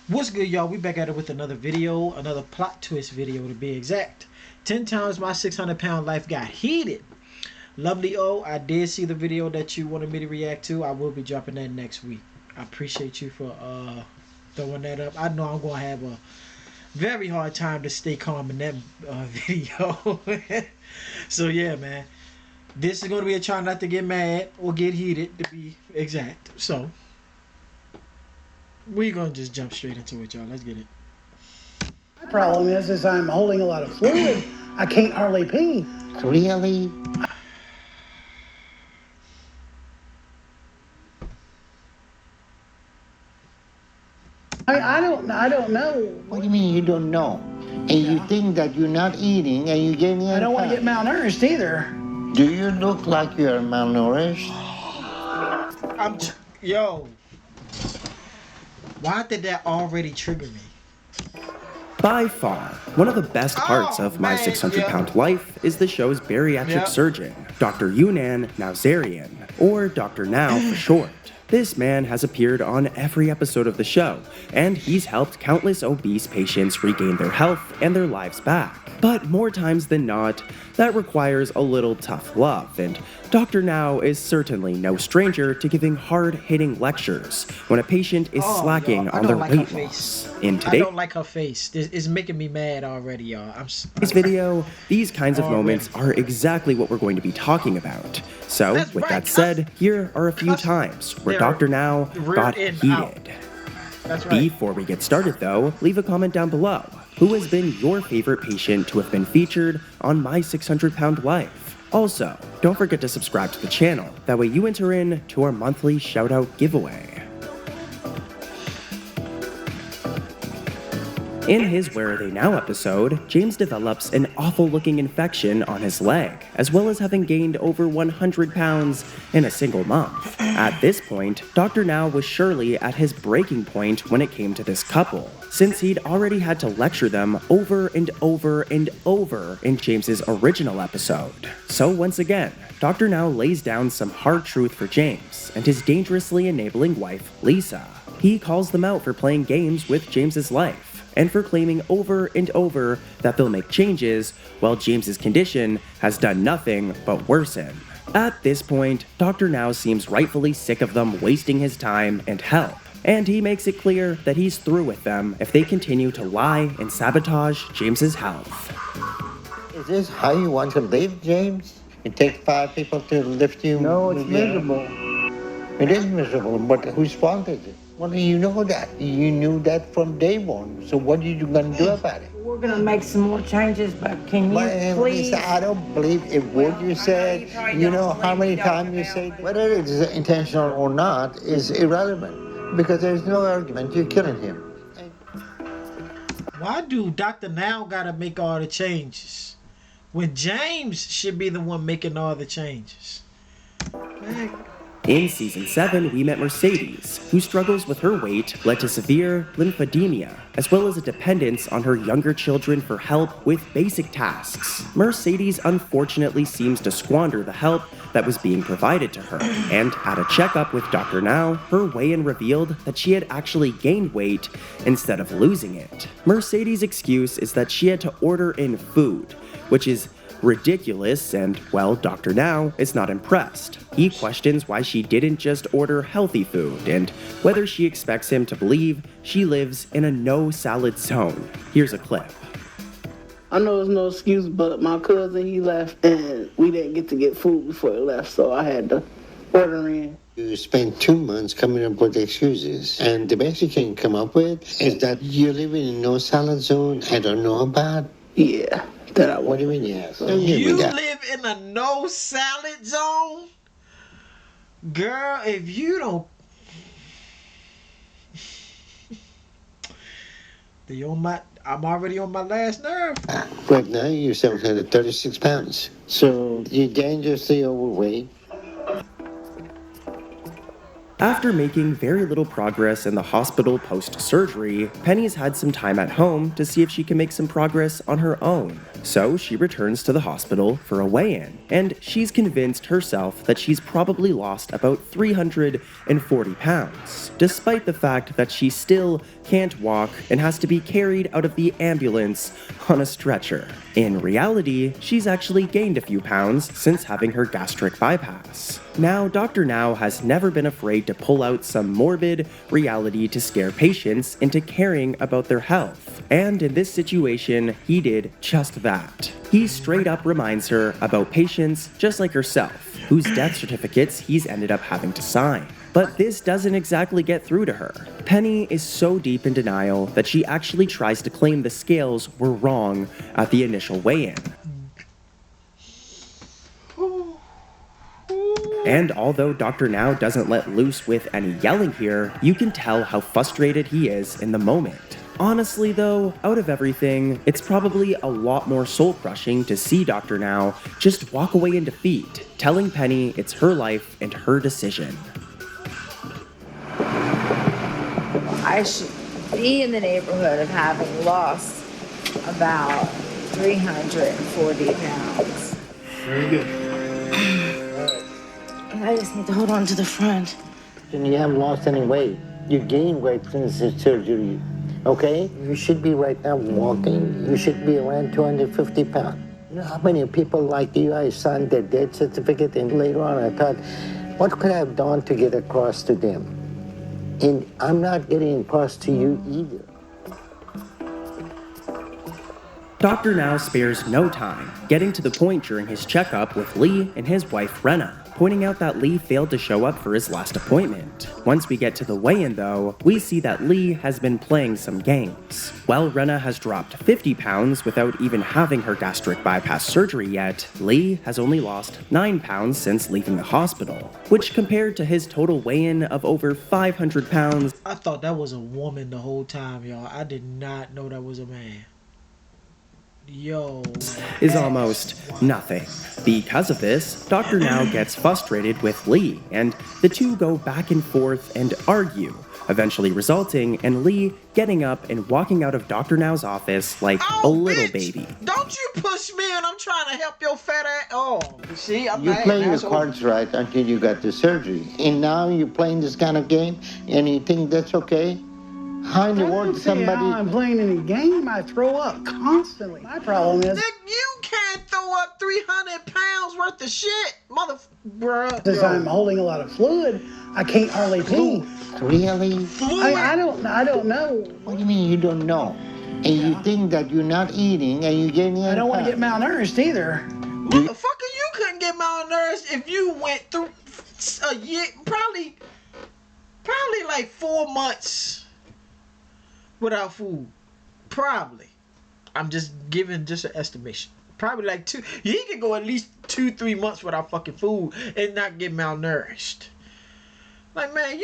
What's good, y'all? We back at it with another video, another plot twist video to be exact. 10 times my 600-pound life got heated. Lovely O, I did see the video that you wanted me to react to. I will be dropping that next week. I appreciate you for throwing that up. I know I'm going to have a very hard time to stay calm in that video. So yeah, man. This is going to be a try not to get mad or get heated, to be exact. So we're going to just jump straight into it, y'all. Let's get it. My problem is I'm holding a lot of fluid. I can't hardly pee. Really? I don't know. What do you mean you don't know? And you think that you're not eating and you're getting I don't want to get malnourished either. Do you look like you're malnourished? Yo. Why did that already trigger me? By far, one of the best parts of My 600-Pound Life is the show's bariatric surgeon, Dr. Yunan Nazarian, or Dr. Now for short. This man has appeared on every episode of the show, and he's helped countless obese patients regain their health and their lives back. But more times than not, that requires a little tough love, and Dr. Now is certainly no stranger to giving hard-hitting lectures when a patient is slacking on their weight loss. I don't like her face. It's making me mad already, y'all. Today's video, these kinds of moments are exactly what we're going to be talking about. So, with that said, here are a few times where Dr. Now got heated. Before we get started though, leave a comment down below. Who has been your favorite patient to have been featured on My 600-Pound Life? Also, don't forget to subscribe to the channel, that way you enter in to our monthly shoutout giveaway. In his Where Are They Now episode, James develops an awful-looking infection on his leg, as well as having gained over 100 pounds in a single month. At this point, Dr. Now was surely at his breaking point when it came to this couple, since he'd already had to lecture them over and over and over in James's original episode. So once again, Dr. Now lays down some hard truth for James and his dangerously enabling wife, Lisa. He calls them out for playing games with James's life, and for claiming over and over that they'll make changes, while James's condition has done nothing but worsen. At this point, Dr. Now seems rightfully sick of them wasting his time and help, and he makes it clear that he's through with them if they continue to lie and sabotage James's health. Is this how you want to live, James? It takes 5 people to lift you? No, it's miserable. It is miserable, but whose fault is it? Well, you know that. You knew that from day one. So what are you going to do about it? We're going to make some more changes, but can you please? Lisa, I don't believe a word you said. You know how many times you say that? Whether it is intentional or not is irrelevant, because there's no argument. You're killing him. Why do Dr. Now gotta make all the changes when James should be the one making all the changes? Man. In Season 7, we met Mercedes, whose struggles with her weight led to severe lymphedema, as well as a dependence on her younger children for help with basic tasks. Mercedes unfortunately seems to squander the help that was being provided to her, and at a checkup with Dr. Now, her weigh-in revealed that she had actually gained weight instead of losing it. Mercedes' excuse is that she had to order in food, which is ridiculous, and, well, Dr. Now is not impressed. He questions why she didn't just order healthy food, and whether she expects him to believe she lives in a no-salad zone. Here's a clip. I know it's no excuse, but my cousin, he left, and we didn't get to get food before he left, so I had to order in. You spent 2 months coming up with excuses, and the best you can come up with is that you're living in a no-salad zone I don't know about. Yeah. What do you mean, yes? You live in a no salad zone? Girl, if you don't... I'm already on my last nerve. Right now, you're 736 pounds. So you're dangerously overweight. After making very little progress in the hospital post-surgery, Penny's had some time at home to see if she can make some progress on her own. So she returns to the hospital for a weigh-in, and she's convinced herself that she's probably lost about 340 pounds, despite the fact that she still can't walk and has to be carried out of the ambulance on a stretcher. In reality, she's actually gained a few pounds since having her gastric bypass. Now, Dr. Now has never been afraid to pull out some morbid reality to scare patients into caring about their health. And in this situation, he did just that. He straight up reminds her about patients just like herself, whose death certificates he's ended up having to sign. But this doesn't exactly get through to her. Penny is so deep in denial that she actually tries to claim the scales were wrong at the initial weigh-in. And although Dr. Now doesn't let loose with any yelling here, you can tell how frustrated he is in the moment. Honestly though, out of everything, it's probably a lot more soul-crushing to see Dr. Now just walk away in defeat, telling Penny it's her life and her decision. I should be in the neighborhood of having lost about 340 pounds. Very good. I just need to hold on to the front. And you haven't lost any weight. You gained weight since the surgery. Okay? You should be right now walking. You should be around 250 pounds. You know how many people like you, I signed their death certificate, and later on I thought, what could I have done to get across to them? And I'm not getting across to you either. Dr. Now spares no time, getting to the point during his checkup with Lee and his wife Renna, pointing out that Lee failed to show up for his last appointment. Once we get to the weigh-in though, we see that Lee has been playing some games. While Renna has dropped 50 pounds without even having her gastric bypass surgery yet, Lee has only lost 9 pounds since leaving the hospital, which compared to his total weigh-in of over 500 pounds. I thought that was a woman the whole time, y'all. I did not know that was a man. Yo. Is almost nothing. Because of this, Dr. Now gets frustrated with Lee, and the two go back and forth and argue, eventually resulting in Lee getting up and walking out of Dr. Now's office like a little baby. Don't you push me and I'm trying to help your fat ass. Oh, you see, I'm You not play your cards right until you got the surgery. And now you're playing this kind of game and you think that's okay? How in the I world don't see how I'm playing any game. I throw up constantly. My problem is, you can't throw up 300 pounds worth of shit, bruh. since I'm holding a lot of fluid, I can't hardly pee. Really? I don't know. What do you mean you don't know? And you think that you're not eating and you're getting I don't want to get malnourished either. Motherfucker, you couldn't get malnourished if you went through a year, probably like 4 months without food. Probably. I'm just giving just an estimation. Probably like 2. He could go at least 2-3 months without fucking food and not get malnourished. Like, man,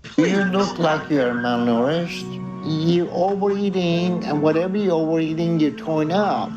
please. You look like you're malnourished. You're overeating, and whatever you're overeating, you're throwing up.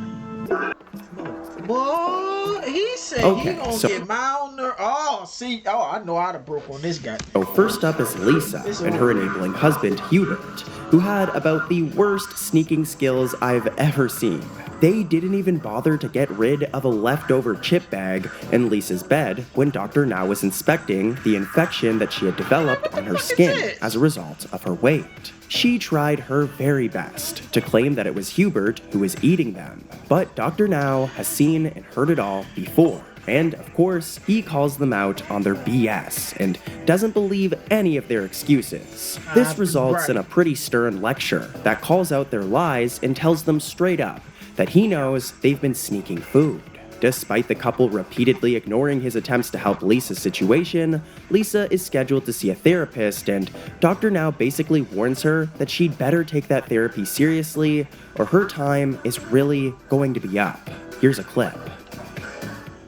Boy, he said he gonna get malnourished. Oh, I know I'd have broke on this guy. So first up is Lisa and her enabling husband, Hubert, who had about the worst sneaking skills I've ever seen. They didn't even bother to get rid of a leftover chip bag in Lisa's bed when Dr. Now was inspecting the infection that she had developed on her skin as a result of her weight. She tried her very best to claim that it was Hubert who was eating them, but Dr. Now has seen and heard it all before. And of course, he calls them out on their BS and doesn't believe any of their excuses. This results in a pretty stern lecture that calls out their lies and tells them straight up that he knows they've been sneaking food. Despite the couple repeatedly ignoring his attempts to help Lisa's situation, Lisa is scheduled to see a therapist, and Dr. Now basically warns her that she'd better take that therapy seriously or her time is really going to be up. Here's a clip.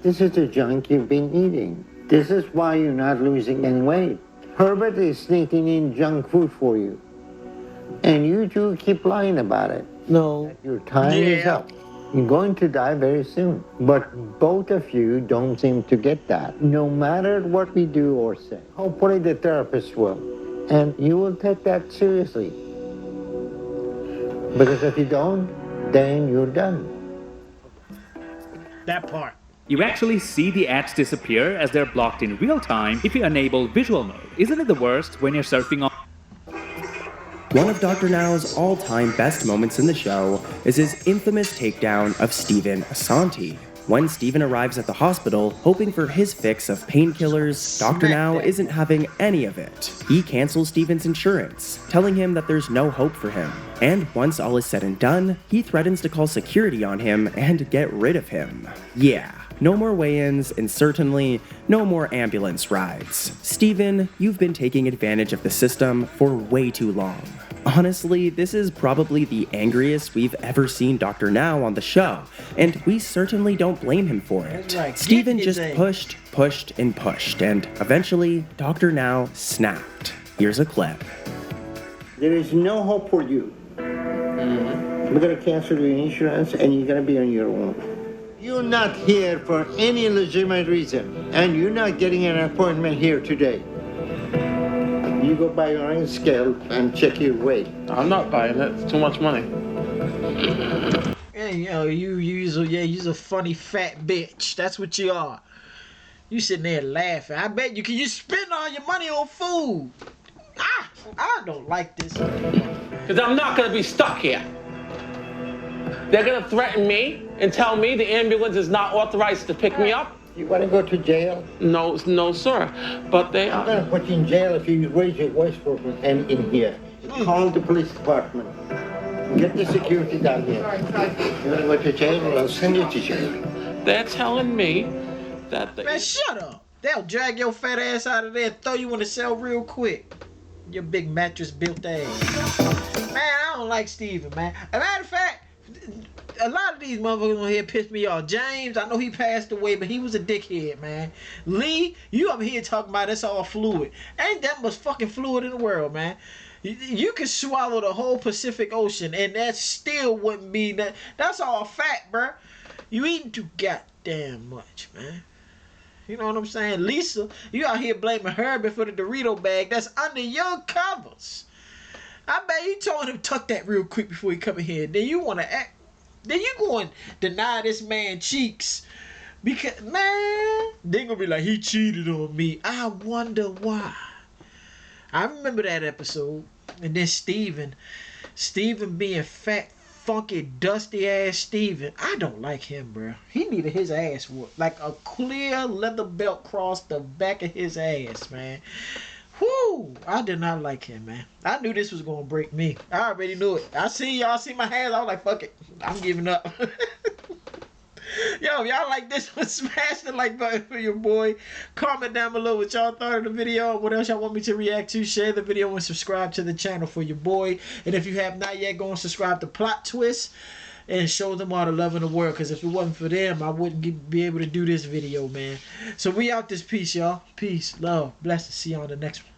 This is the junk you've been eating. This is why you're not losing any weight. Hubert is sneaking in junk food for you. And you two keep lying about it. No, your time is up. You're going to die very soon. But both of you don't seem to get that, no matter what we do or say. Hopefully the therapist will. And you will take that seriously. Because if you don't, then you're done. That part. You actually see the ads disappear as they're blocked in real time if you enable visual mode. Isn't it the worst when you're surfing on... One of Dr. Now's all-time best moments in the show is his infamous takedown of Stephen Asante. When Stephen arrives at the hospital, hoping for his fix of painkillers, Dr. Now isn't having any of it. He cancels Stephen's insurance, telling him that there's no hope for him. And once all is said and done, he threatens to call security on him and get rid of him. Yeah, no more weigh-ins, and certainly no more ambulance rides. Stephen, you've been taking advantage of the system for way too long. Honestly, this is probably the angriest we've ever seen Dr. Now on the show, and we certainly don't blame him for it. Right. Stephen just pushed, and eventually, Dr. Now snapped. Here's a clip. There is no hope for you. We're going to cancel your insurance and you're going to be on your own. You're not here for any legitimate reason, and you're not getting an appointment here today. You go buy your own scale and check your weight. I'm not buying it. It's too much money. Hey, you's a funny fat bitch. That's what you are. You sitting there laughing. I bet you spend all your money on food. I don't like this. Because I'm not going to be stuck here. They're going to threaten me and tell me the ambulance is not authorized to pick me up. You want to go to jail? No, sir. But they are. I'm going to put you in jail if you raise your voice for and in here. Call the police department. Get the security down here. You want to go to jail? I'll send you to jail. They're telling me that Man, shut up. They'll drag your fat ass out of there and throw you in the cell real quick. Your big mattress built ass. Man, I don't like Steven, man. As a matter of fact, a lot of these motherfuckers on here piss me off. James, I know he passed away, but he was a dickhead, man. Lee, you up here talking about it's all fluid. Ain't that much fucking fluid in the world, man. You can swallow the whole Pacific Ocean, and that still wouldn't be that. That's all fat, bruh. You eating too goddamn much, man. You know what I'm saying? Lisa, you out here blaming Hubert for the Dorito bag that's under your covers. I bet you told him tuck that real quick before he come in here. Then you want to act. Then you going to deny this man cheeks. Because, man, they going to be like, he cheated on me. I wonder why. I remember that episode. And then Steven being fat, funky, dusty ass Steven. I don't like him, bro. He needed his ass whooped. Like a clear leather belt across the back of his ass, man. Whoo! I did not like him, man. I knew this was gonna break me. I already knew it. Y'all see my hands. I was like, fuck it. I'm giving up. Yo, if y'all like this one, smash the like button for your boy. Comment down below what y'all thought of the video. What else y'all want me to react to. Share the video and subscribe to the channel for your boy. And if you have not yet, go and subscribe to Plot Twist and show them all the love in the world. Because if it wasn't for them, I wouldn't be able to do this video, man. So we out this piece, y'all. Peace, love, blessings. See you on the next one.